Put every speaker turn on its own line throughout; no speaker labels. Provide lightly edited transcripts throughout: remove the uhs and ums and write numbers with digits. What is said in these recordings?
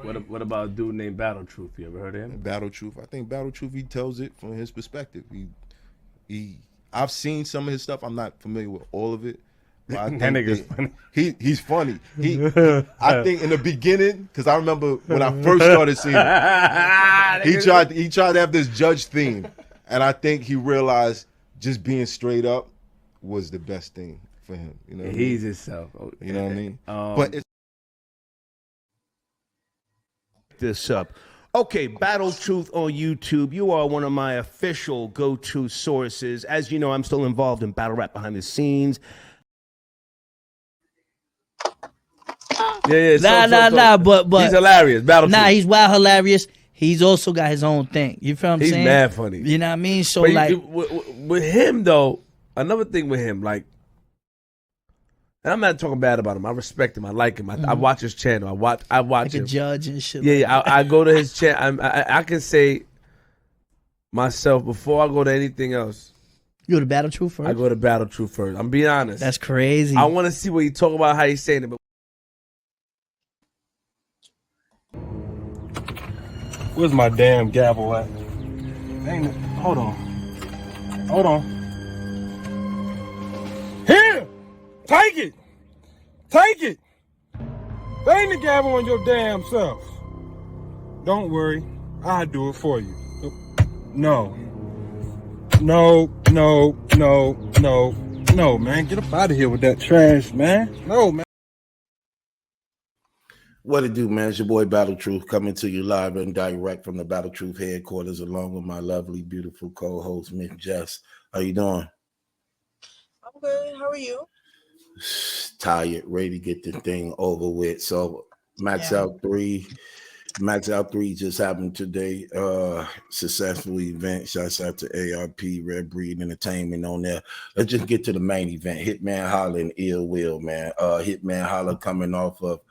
What about a dude named Battle Truth? You ever heard of him?
Battle Truth. I think Battle Truth, he tells it from his perspective. I've seen some of his stuff. I'm not familiar with all of it. But I
That
think
nigga's funny.
He's funny. I think in the beginning, because I remember when I first started seeing it, he tried to have this judge theme, and I think he realized just being straight up was the best thing for him. You know, what
He's
I mean?
himself.
You know what I mean? But it's
this up. Okay, Battle Truth on YouTube. You are one of my official go-to sources. As you know, I'm still involved in battle rap behind the scenes.
Nah, but
he's hilarious. Battle Truth.
he's wild hilarious. He's also got his own thing. You feel what I'm saying?
He's mad funny.
You know what I mean? So
But
like
with him though, another thing with him, like, and I'm not talking bad about him. I respect him. I like him. I watch his channel. I watch
like
him.
a judge and shit.
Yeah, I go to his channel. I can say myself before I go to anything else.
You go to Battle Truth first?
I go to Battle Truth first. I'm being honest.
That's crazy.
I want to see what you talk about, how he's saying it. But
where's my damn gavel at? Ain't it? Hold on. Here! Take it! Take it! Bang the gavel on your damn self. Don't worry. I'll do it for you. No, man. Get up out of here with that trash, man. No, man.
What it do, man? It's your boy Battle Truth coming to you live and direct from the Battle Truth headquarters, along with my lovely, beautiful co-host, Miss Jess. How you doing?
I'm good. How are you?
Tired, ready to get this thing over with. So Max Out 3 just happened today. Successful event. Shouts out to ARP, Red Breed Entertainment on there. Let's just get to the main event. Hitman Holla and Ill Will, man. Hitman Holla coming off of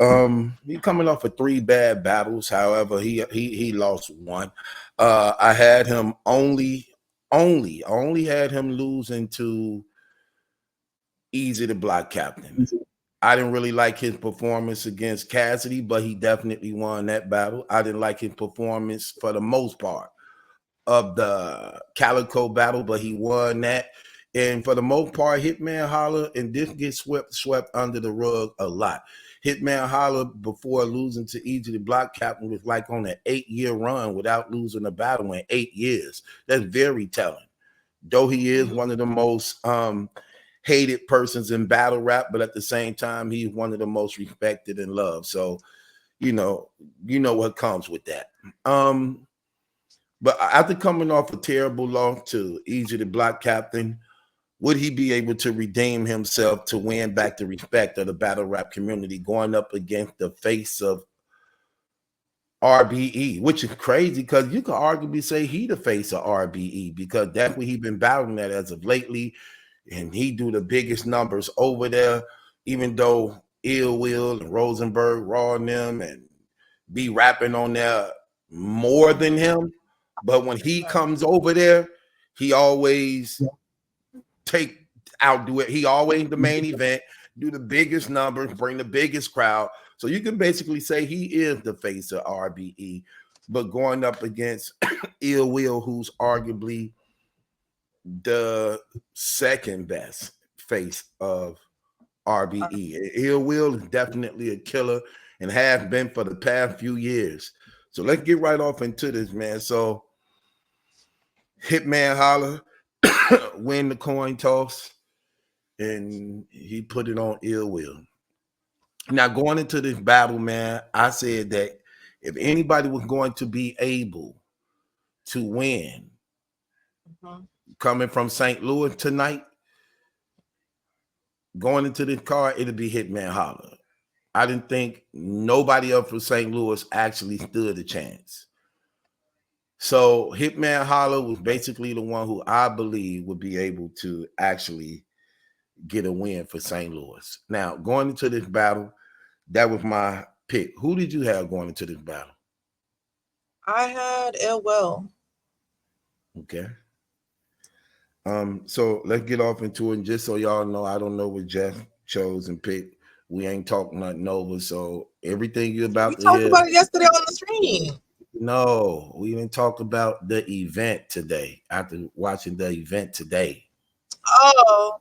of 3 bad battles. However, he lost 1. I had him only had him losing to Easy the Block Captain. I didn't really like his performance against Cassidy, but he definitely won that battle. I didn't like his performance for the most part of the Calico battle, but he won that. And for the most part, Hitman Holla, and this gets swept under the rug a lot. Hitman Holla, before losing to Easy the Block Captain, was like on an 8-year run without losing a battle in 8 years. That's very telling. Though he is one of the most hated persons in battle rap, but at the same time, he's one of the most respected and loved. So, you know what comes with that. But after coming off a terrible loss to Easy the Block Captain, would he be able to redeem himself to win back the respect of the battle rap community going up against the face of RBE, which is crazy because you could arguably say he the face of RBE because that's what he's been battling at as of lately. And he do the biggest numbers over there, even though Ill Will and Rosenberg, Raw and them, and be rapping on there more than him. But when he comes over there, he always outdo it. He always the main event, do the biggest numbers, bring the biggest crowd. So you can basically say he is the face of RBE, but going up against Ill Will, who's arguably the second best face of RBE. Ill Will is definitely a killer and has been for the past few years. So let's get right off into this, man. So Hitman Holla win the coin toss, and he put it on Ill Will. Now, going into this battle, man, I said that if anybody was going to be able to win coming from St. Louis tonight, going into this card, it'd be Hitman Holla. I didn't think nobody else from St. Louis actually stood a chance. So Hitman Holla was basically the one who I believe would be able to actually get a win for St. Louis. Now, going into this battle, that was my pick. Who did you have going into this battle?
I had Ill Will.
Okay. So let's get off into it. And just so y'all know, I don't know what Jeff chose and picked. We ain't talking nothing over. So everything you
We
about to
talked
hear.
about it yesterday on the stream.
No, we didn't talk about the event today. After watching the event today.
Oh,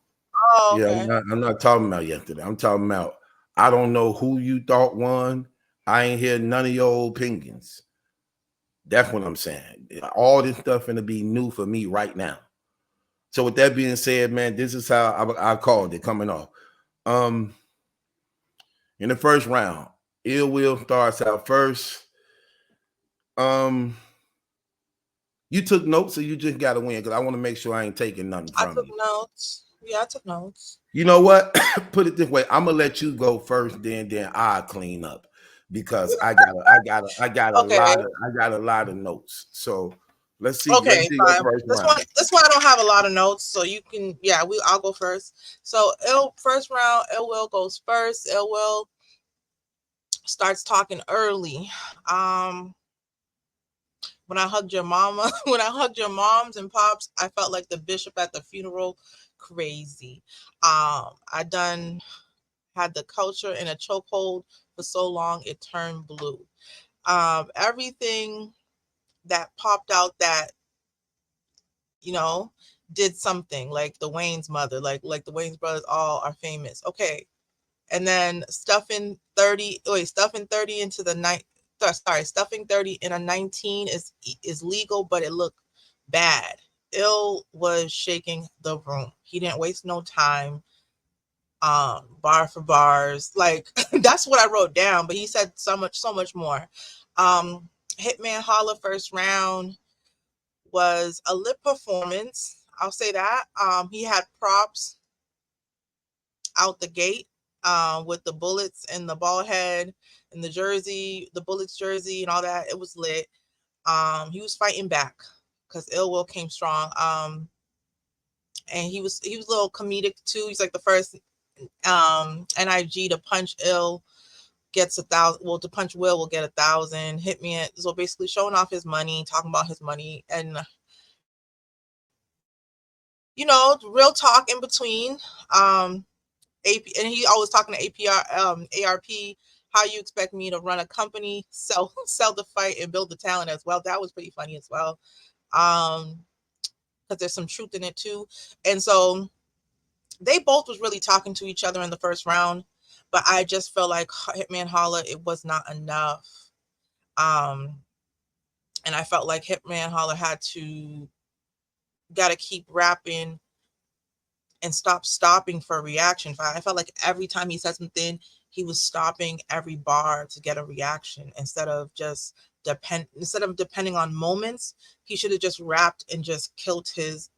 Yeah,
okay.
I'm not talking about yesterday. I'm talking about I don't know who you thought won. I ain't hear none of your opinions. That's what I'm saying. All this stuff gonna be new for me right now. So with that being said, man, this is how I called it coming off. In the first round, Ill Will starts out first. You took notes, so you just got to win because I want to make sure I ain't taking nothing
I
from
took
you.
notes. Yeah, I took notes.
You know what? Put it this way: I'm gonna let you go first, then I'll clean up because I got a
Okay.
lot of notes. So let's see
Okay,
your
fine.
first
This
round.
one I don't have a lot of notes, so you can. Yeah, I'll go first. So first round, Ill Will goes first. Ill Will starts talking early. When I hugged your mama, when I hugged your moms and pops, I felt like the bishop at the funeral. Crazy. I had the culture in a chokehold for so long it turned blue. Everything that popped out that did something, like the Wayne's mother, like the Wayne's brothers all are famous. Okay. And then stuffing 30 into the night. Sorry, stuffing 30 in a 19 is legal, but it looked bad. Ill was shaking the room. He didn't waste no time. Bar for bars, like that's what I wrote down, but he said so much more. Hitman Holla first round was a lit performance, I'll say that. He had props out the gate, with the bullets and the ball head and the jersey, the Bullets jersey and all that. It was lit. He was fighting back because Ill Will came strong. And he was a little comedic too. He's like the first NIG to punch Ill gets 1,000. Well, to punch will get 1,000. Hitman, so basically showing off his money, talking about his money, and real talk in between. AP, and he always talking to ARP. How you expect me to run a company, sell the fight, and build the talent as well? That was pretty funny as well. Because there's some truth in it too. And so they both was really talking to each other in the first round, but I just felt like Hitman Holla, it was not enough. And I felt like Hitman Holla got to keep rapping and stopping for a reaction. I felt like every time he said something, he was stopping every bar to get a reaction instead of depending on moments. He should have just rapped and just killed his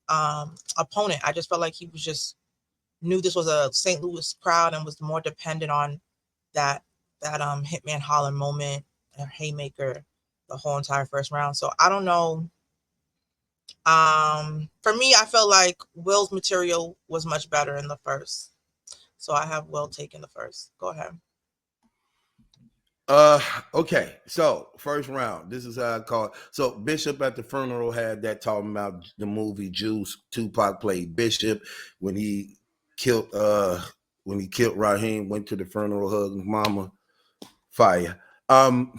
opponent. I just felt like he was just knew this was a St. Louis crowd and was more dependent on that Hitman Holla moment and haymaker the whole entire first round. So I don't know. For me, I felt like Will's material was much better in the first. So I have Will taking the first. Go ahead.
Okay. So first round. This is how I call it. So Bishop at the funeral had that talking about the movie Juice. Tupac played Bishop when he killed Raheem, went to the funeral, hugged his mama. Fire.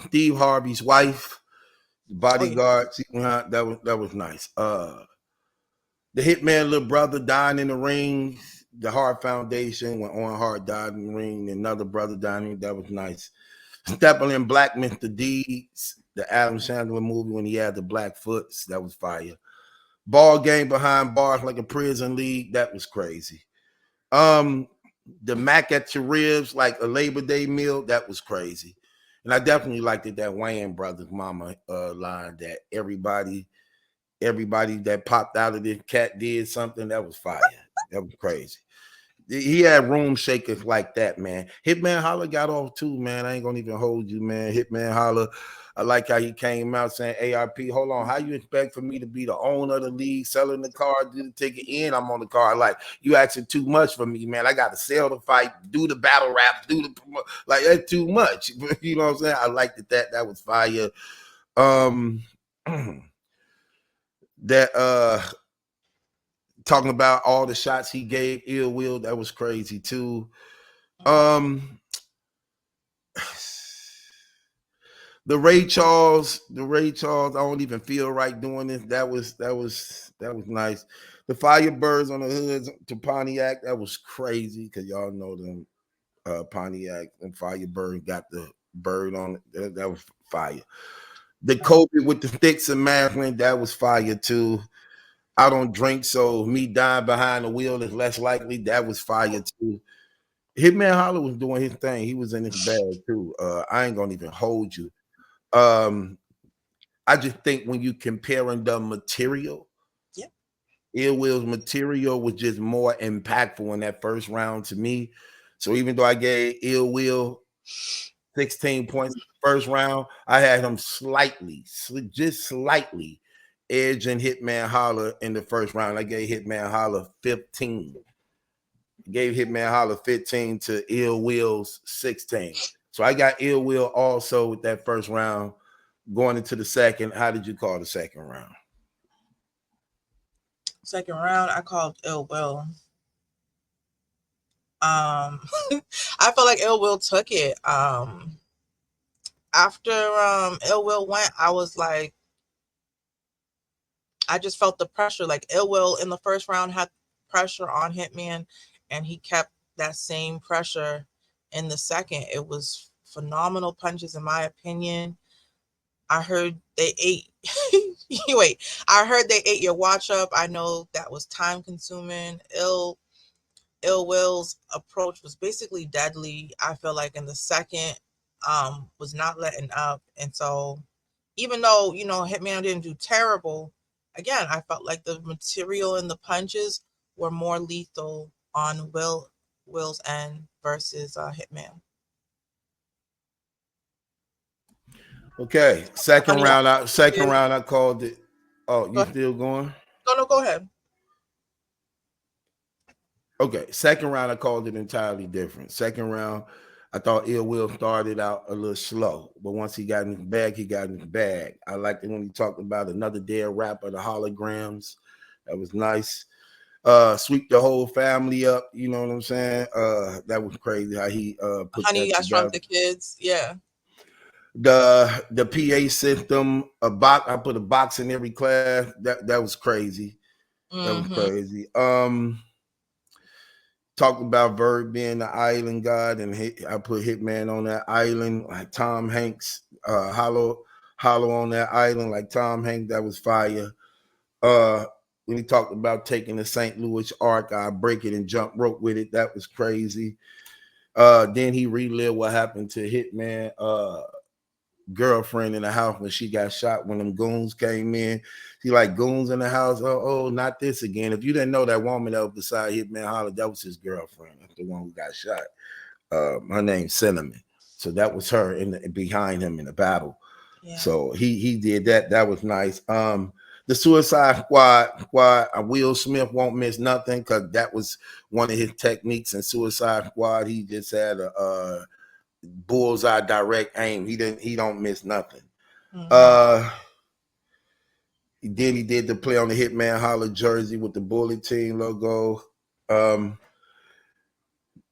Steve Harvey's wife, bodyguard, that was nice. The Hitman little brother dying in the ring. The Hart Foundation, when Owen Hart died in the ring, another brother dying, that was nice. Stepping in Black Mr. Deeds, the Adam Sandler movie when he had the black foots, that was fire. Ball game behind bars like a prison league, that was crazy. The Mac at your ribs like a Labor Day meal, that was crazy. And I definitely liked it, that Wayne brothers mama line that everybody that popped out of this cat did something, that was fire. That was crazy. He had room shakers like that, man. Hitman Holla got off too, man. I ain't gonna even hold you, man. Hitman Holla, I like how he came out saying, ARP, hold on, how you expect for me to be the owner of the league, selling the card, do the ticket, and I'm on the card? Like, you asking too much for me, man. I got to sell the fight, do the battle rap, like, that's too much. You know what I'm saying? I liked it. That was fire. Talking about all the shots he gave Ill Will, that was crazy too. The Ray Charles, I don't even feel right doing this. That was nice. The Firebirds on the hoods to Pontiac, that was crazy because y'all know them Pontiac and Firebird got the bird on it. That was fire. The Kobe with the sticks and Maryland, that was fire too. I don't drink, so me dying behind the wheel is less likely. That was fire too. Hitman Holla was doing his thing. He was in his bag too. I ain't gonna even hold you. I just think when you comparing the material, Ill Will's material was just more impactful in that first round to me. So even though I gave Ill Will 16 points in the first round, I had him just slightly edging Hitman Holla in the first round. I gave Hitman Holla 15. Gave Hitman Holla 15 to Ill Will's 16. So I got Ill Will also with that first round. Going into the second, how did you call the second round?
Second round, I called Ill Will. I felt like Ill Will took it. After Ill Will went, I was like, I just felt the pressure. Like Ill Will in the first round had pressure on Hitman, and he kept that same pressure in the second. It was phenomenal punches, in my opinion. I heard they ate. I heard they ate your watch up. I know that was time consuming. Ill Will's approach was basically deadly. I feel like in the second, was not letting up. And so even though, Hitman didn't do terrible, again, I felt like the material and the punches were more lethal on Will's end versus Hitman.
Okay, second round, I called it. Oh, you still going?
No, go ahead.
Okay, second round, I called it entirely different. Second round, I thought Ill Will started out a little slow, but once he got in his bag, he got in his bag. I liked it when he talked about another dead rapper, the holograms. That was nice. Sweep the whole family up, you know what I'm saying? That was crazy how he put
Honey, I Shrunk the Kids, yeah.
The PA system, I put a box in every class. That was crazy. That was crazy. Talked about Bird being the island god, and I put Hitman on that island, like Tom Hanks, Hollow on that island, like Tom Hanks. That was fire. When he talked about taking the St. Louis Ark, I break it and jump rope with it. That was crazy. Then he relived what happened to Hitman girlfriend in the house when she got shot when them goons came in. She like, goons in the house. Oh, not this again. If you didn't know that woman that was beside Hitman Holla, that was his girlfriend. That's the one who got shot. Her name's Cinnamon. So that was her behind him in the battle. Yeah. So he did that. That was nice. The Suicide Squad, Will Smith won't miss nothing because that was one of his techniques in Suicide Squad. He just had a bullseye direct aim. He don't miss nothing. He did the play on the Hitman Holla jersey with the Bullet Team logo.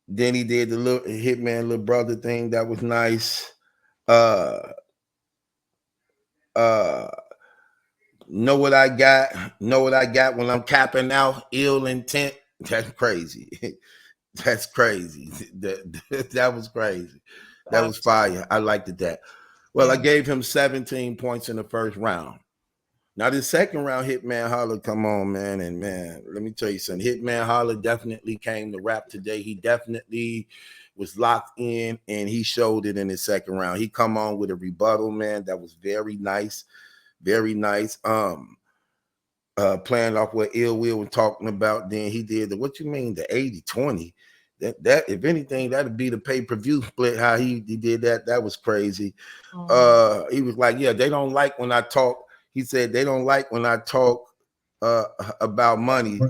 Then he did the little Hitman little brother thing. That was nice. Know what I got when I'm capping out. Ill intent. That's crazy. That's crazy. That was crazy. That was fire. I liked that. Well, I gave him 17 points in the first round. Now, the second round, Hitman Holla, come on, man. And, man, let me tell you something. Hitman Holla definitely came to rap today. He definitely was locked in, and he showed it in his second round. He come on with a rebuttal, man. That was very nice. Very nice. Playing off what Ill Will was talking about, then he did the 80-20. That if anything, that'd be the pay-per-view split. How he did that. That was crazy. He was like, yeah, they don't like when I talk. He said they don't like when I talk about money.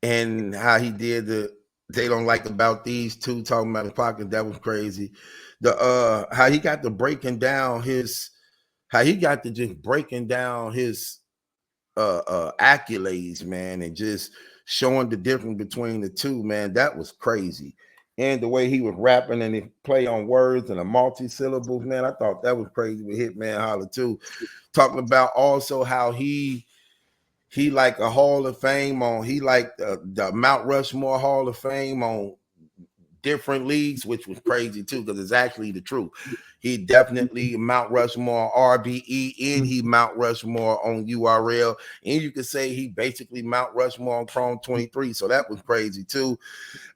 And how he did they don't like about these two talking about his pocket. That was crazy. How he got to breaking down his accolades, man, and just showing the difference between the two, man, that was crazy. And the way he was rapping and he play on words and a multi-syllables, man, I thought that was crazy with Hitman Holla too. Talking about also how he like a Hall of Fame on, he like the Mount Rushmore Hall of Fame on different leagues, which was crazy too, because it's actually the truth. He definitely Mount Rushmore RBE, and he Mount Rushmore on URL, and you could say he basically Mount Rushmore on Chrome 23. So that was crazy too.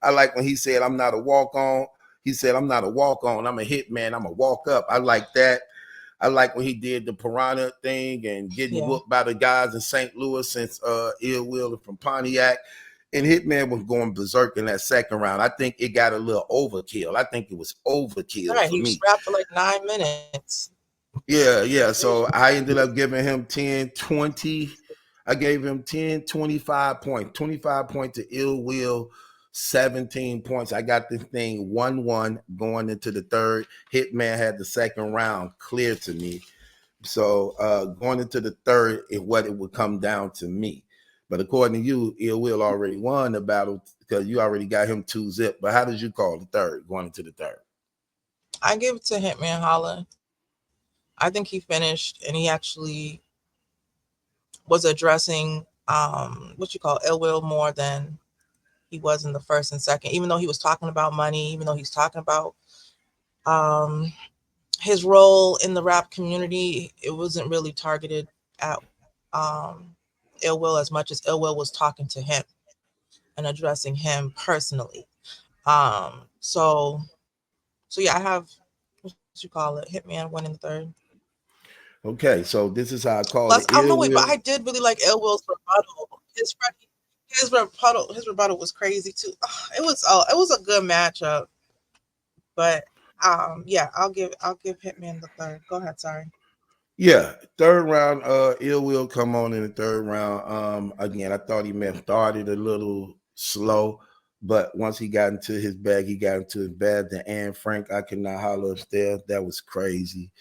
I like when he said, "I'm not a walk on." He said, "I'm not a walk on. I'm a hitman. I'm a walk up." I like that. I like when he did the piranha thing and getting whooped by the guys in St. Louis since Ill Will from Pontiac. And Hitman was going berserk in that second round. I think it got a little overkill. I think it was overkill
Right,
for
he
me.
rapped for like 9 minutes.
Yeah. So I ended up giving him 10, 20. I gave him 10, 25 points. 25 points to Ill Will, 17 points. I got this thing 1-1 going into the third. Hitman had the second round clear to me. So going into the third is what it would come down to me. But according to you, Ill Will already won the battle because you already got him 2-0. But how did you call the third going into the third?
I give it to Hitman Holla. I think he finished and he actually was addressing what you call Ill Will more than he was in the first and second, even though he was talking about money, even though he's talking about his role in the rap community. It wasn't really targeted at Ill Will as much as Ill Will was talking to him and addressing him personally. So yeah, I have what you call it, Hitman winning the third.
Okay, so this is how I call
Plus,
it.
I don't know, wait, but I did really like Ill Will's rebuttal. His rebuttal was crazy too. It was a good matchup. But yeah, I'll give Hitman the third. Go ahead, sorry.
Yeah, third round, Ill Will come on in the third round. Again, I thought he may have started a little slow, but once he got into his bag, he got into his bag. The Anne Frank, I cannot holler upstairs. That was crazy.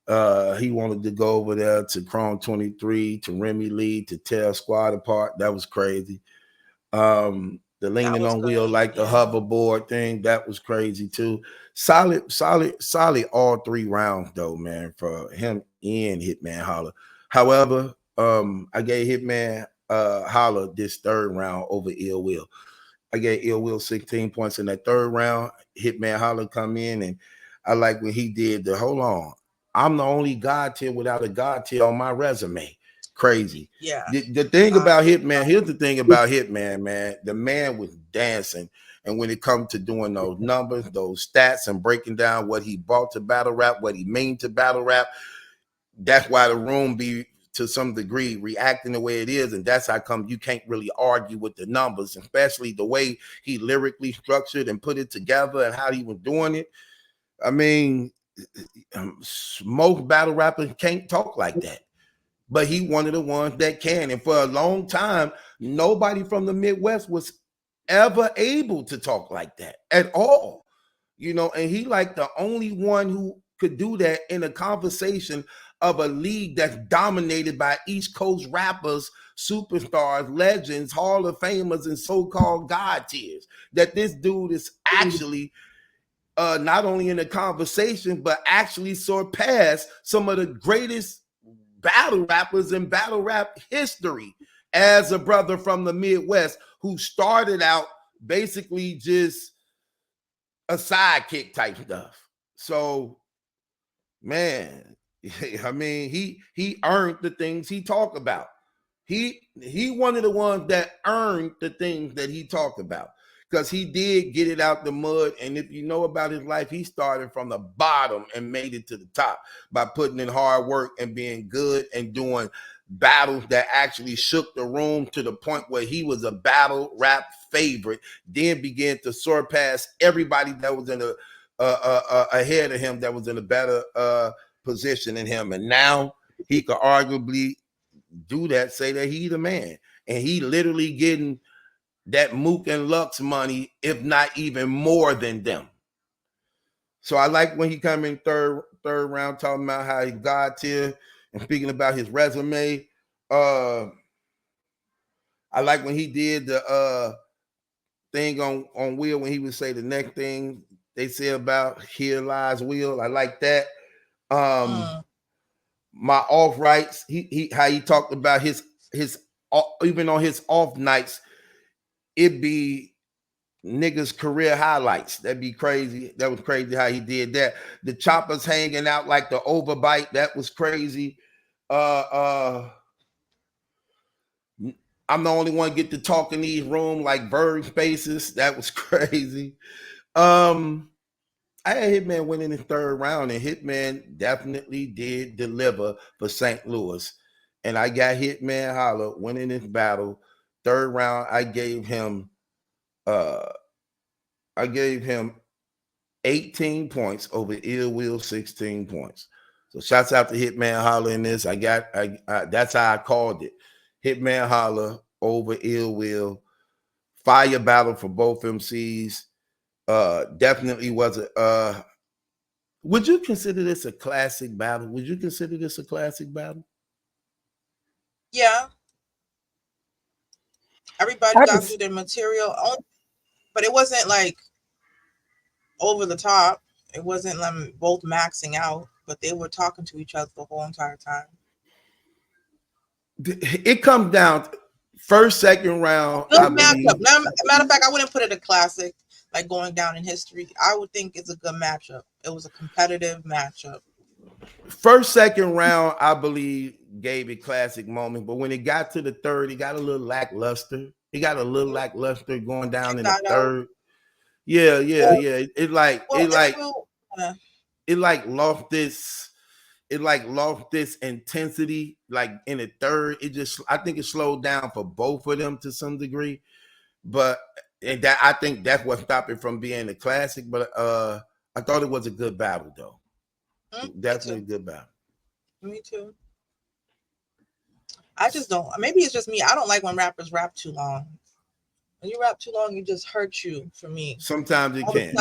He wanted to go over there to Chrome 23, to Remy Lee, to tear Squad apart. That was crazy. The leaning on wheel, like the hoverboard thing, that was crazy too. Solid all 3 rounds though, man, for him and Hitman Holla. However, I gave Hitman Holla this third round over Ill Will. I gave Ill Will 16 points in that third round. Hitman Holla come in, and I like when he did the hold on. I'm the only God tier without a God tier on my resume. Crazy.
Yeah.
The thing about Hitman, here's the thing about Hitman, man. The man was dancing. And when it comes to doing those numbers, those stats, and breaking down what he brought to battle rap, what he mean to battle rap, that's why the room be to some degree reacting the way it is. And that's how come you can't really argue with the numbers, especially the way he lyrically structured and put it together and how he was doing it. I mean, most battle rappers can't talk like that. But he one of the ones that can. And for a long time, nobody from the Midwest was ever able to talk like that at all. You know, and he like the only one who could do that in a conversation of a league that's dominated by East Coast rappers, superstars, legends, Hall of Famers, and so-called God tiers. That this dude is actually not only in the conversation, but actually surpassed some of the greatest battle rappers in battle rap history as a brother from the Midwest who started out basically just a sidekick type stuff. So, man, I mean, he earned the things he talked about. He one of the ones that earned the things that he talked about, because he did get it out the mud. And if you know about his life, he started from the bottom and made it to the top by putting in hard work and being good and doing battles that actually shook the room to the point where he was a battle rap favorite, then began to surpass everybody that was in ahead of him, that was in a better position than him. And now he could arguably do that, say that he the man. And he literally getting that Mook and Lux money, if not even more than them. So I like when he come in third round talking about how he got here and speaking about his resume. I I like when he did the thing on Will when he would say the next thing they say about here lies Will. I like that. My off rights, he how he talked about his even on his off nights, it'd be niggas career highlights. That'd be crazy. That was crazy how he did that. The choppers hanging out like the overbite, that was crazy. I'm the only one get to talk in these rooms like bird spaces. That was crazy. I had Hitman winning the third round, and Hitman definitely did deliver for St. Louis. And I got Hitman Holla winning this battle. Third round, I gave him 18 points over Ill Will 16 points. So shouts out to Hitman Holla in this. That's how I called it. Hitman Holla over Ill Will. Fire battle for both MCs. Definitely was a would you consider this a classic battle? Would you consider this a classic battle?
Yeah. Everybody got through their material, but it wasn't like over the top. It wasn't like both maxing out, but they were talking to each other the whole entire time.
It comes down to first, second round.
Good matchup. Matter of fact, I wouldn't put it a classic, like going down in history. I would think it's a good matchup. It was a competitive matchup.
First, second round, I believe, gave a classic moment, but when it got to the third, it got a little lackluster. It got a little lackluster going down in the third. Yeah. It lost this. It like lost this intensity, like in the third. I think it slowed down for both of them to some degree. But I think that's what stopped it from being a classic. But I thought it was a good battle, though. Definitely a good battle.
Me too. I just don't. Maybe it's just me. I don't like when rappers rap too long. When you rap too long, it just hurts you. For me,
sometimes it can.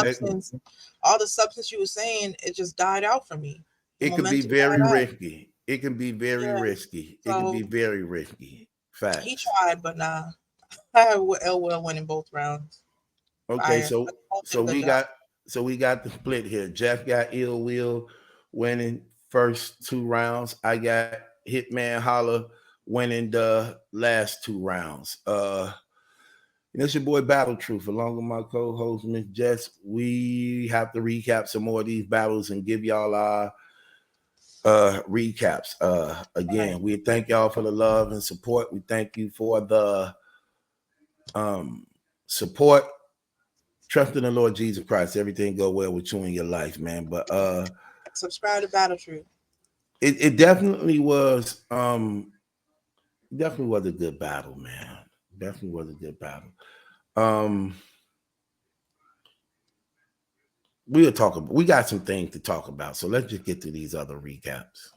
All the substance you were saying, it just died out for me.
It can be very risky. It can be very risky. It can be very risky. Fact.
He tried, but nah. I had L Will winning both rounds.
Okay, so we got the split here. Jeff got Ill Will winning first 2 rounds. I got Hitman Holla winning the last 2 rounds. It's your boy Battle Truth, along with my co-host Miss Jess. We have to recap some more of these battles and give y'all our recaps. Again, we thank y'all for the love and support. We thank you for the support. Trust in the Lord Jesus Christ. Everything go well with you in your life, man. But
subscribe to Battle Truth.
It definitely was a good battle, man. Definitely was a good battle. We got some things to talk about, so let's just get to these other recaps.